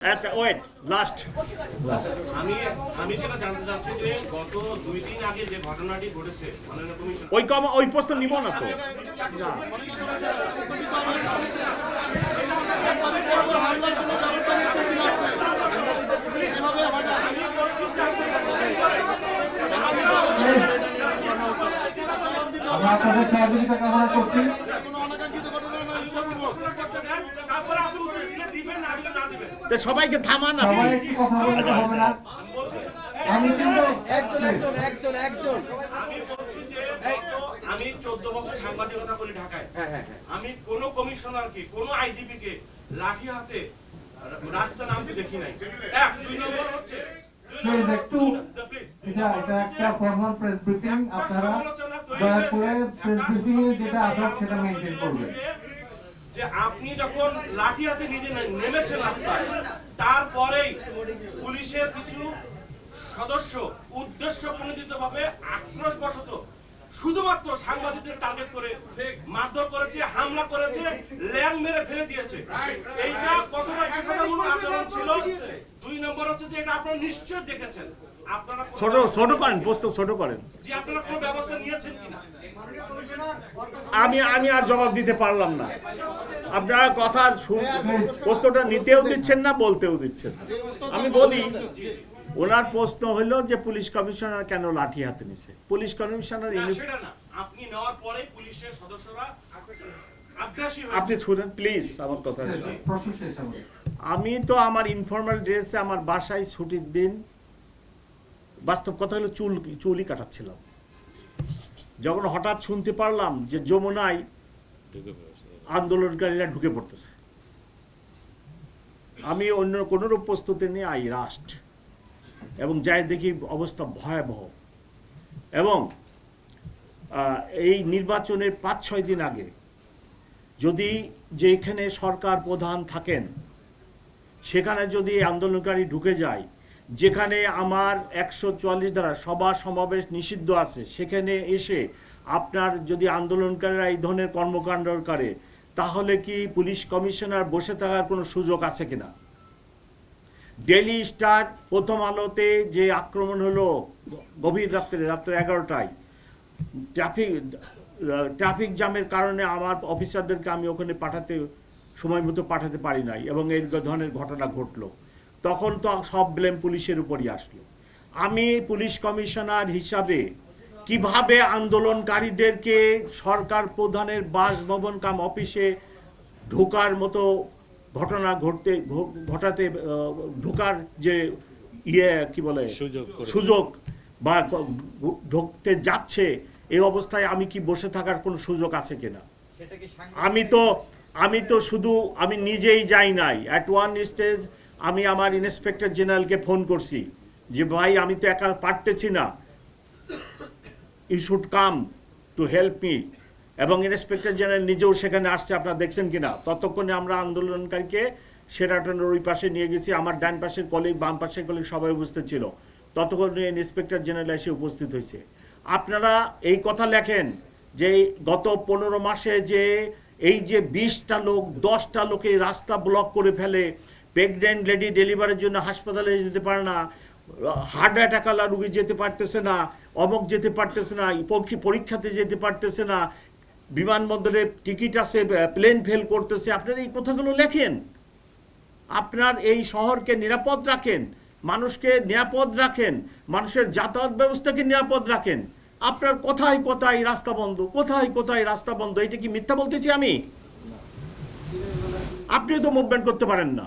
আচ্ছা wait last আমি আমি যেটা জানতে চাচ্ছি যে গত 2 দিন আগে যে ঘটনাটি ঘটেছে মাননীয় কমিশন ওই প্রশ্ন নিব না তো আমরা আপনাদের সহযোগিতা কামনা করছি। সবাইকে থামান না সবাই একটু কথা বলতে হবে না। আমি কিন্তু আমি 14 বছর সাংবাদিকতা করি ঢাকায়। আমি কোন কমিশনারকে কোন আইজিপি কে লাঠি হাতে রাস্তা নামতে দেখি নাই। এক দুই নম্বর হচ্ছে প্লিজ একটু এটা একটা ফর্মাল প্রেস ব্রিফিং, আপনারা দয়া করে প্রেস ব্রিফিং এ যেটা আদব সেটা মেইনটেইন করবেন। যে আপনি যখন লাঠি হাতে নিজে নেমেছেন রাস্তায়, তারপরেই পুলিশের কিছু সদস্য উদ্দেশ্য প্রণোদিতভাবে আক্রোশবশত শুধুমাত্র সাংবাদিকদের টার্গেট করে মারধর করেছে, হামলা করেছে, ল্যাং মেরে ফেলে দিয়েছে। এইটা কতটা পেশাদারমূলক আচরণ ছিল। দুই নম্বর হচ্ছে যে এটা আপনারা নিশ্চয় দেখেছেন। আপনারা ছোট করেন, পোস্ট ছোট করেন। যে আপনারা কোনো ব্যবস্থা নিয়েছেন কিনা? আমি আর জবাব দিতে পারলাম না। আপনারা কথা প্রশ্নটা নিতেও দিচ্ছেন না, বলতেও দিচ্ছেন। আমি বলি, ওনার প্রশ্ন হলো যে পুলিশ কমিশনার কেন লাঠি হাতে নিছে। পুলিশ কমিশনার সেটা না, আপনি নেওয়ার পরে পুলিশের সদস্যরা আগ্রাসী হয়েছে। আপনি শুনেন প্লিজ আমার কথা। আমি তো আমার ইনফর্মাল ড্রেসে আমার বাসায় ছুটির দিন, বাস্তব কথা হলো চুলই কাটাচ্ছিলাম, যখন হঠাৎ শুনতে পারলাম যে যমুনায় আন্দোলনকারীরা ঢুকে পড়তেছে। আমি অন্য কোনোরূপ প্রস্তুতি নিয়ে আই রাস্ট এবং যাই দেখি অবস্থা ভয়াবহ। এবং এই নির্বাচনের 5-6 দিন আগে যদি যেখানে সরকার প্রধান থাকেন সেখানে যদি আন্দোলনকারী ঢুকে যায়, যেখানে আমার 144 দ্বারা সভা সমাবেশ নিষিদ্ধ আছে, সেখানে এসে আপনার যদি আন্দোলনকারীরা এই ধরনের কর্মকাণ্ড করে, তাহলে কি পুলিশ কমিশনার বসে থাকার কোনো সুযোগ আছে কিনা? ডেইলি স্টার, প্রথম আলোতে যে আক্রমণ হলো গভীর রাত্রে 11টায়, ট্রাফিক জ্যামের কারণে আমার অফিসারদেরকে আমি ওখানে সময় মতো পাঠাতে পারি নাই এবং এই ধরনের ঘটনা ঘটলো। তখন তো সব ব্লেম পুলিশের উপরই আসলো। আমি পুলিশ কমিশনার হিসাবে কিভাবে আন্দোলনকারীদেরকে সরকার প্রধানের বাসভবন কাম অফিসে ঢোকার মতো ঘটনা ঘটাতে ঢোকার যে কি বলে সুযোগ বা ঢুকতে যাচ্ছে, এই অবস্থায় আমি কি বসে থাকার কোনো সুযোগ আছে কিনা? আমি তো শুধু আমি নিজেই যাই নাই। অ্যাট ওয়ান স্টেজ আমি আমার ইন্সপেক্টর জেনারেলকে ফোন করছি যে ভাই আমি তো একা পারতেছি না, you should come to help me. এবং ইন্সপেক্টর জেনারেল নিজেও সেখানে আসছে, আপনারা দেখছেন কিনা। ততক্ষণে আমরা আন্দোলনকারীকে শেরাটনের ওই পাশে নিয়ে গেছি, আমার ডান পাশের কলিগ বাম পাশের কলিগ সবাই উপস্থিত ছিল। ততক্ষণে ইন্সপেক্টর জেনারেল এসে উপস্থিত হয়েছে। আপনারা এই কথা লেখেন যে গত 15 মাসে যে এই যে 20টা লোক 10টা লোকে রাস্তা ব্লক করে ফেলে, প্রেগনেন্ট লেডি ডেলিভারির জন্য হাসপাতালে যেতে পারে না, হার্ট অ্যাটাকালা রুগী যেতে পারতেছে না, অমক যেতে পারতেছে না, পরীক্ষাতে যেতে পারতেছে না, বিমানবন্দরে টিকিট আছে, প্লেন ফেল করতেছে। আপনারা এই কথাগুলো লেখেন। আপনার এই শহরকে নিরাপদ রাখেন, মানুষকে নিরাপদ রাখেন, মানুষের যাতায়াত ব্যবস্থাকে নিরাপদ রাখেন। আপনার কোথায় কোথায় রাস্তা বন্ধ, কোথায় কোথায় রাস্তা বন্ধ। এটা কি মিথ্যা বলতেছি আমি? আপনিও তো মুভমেন্ট করতে পারেন না।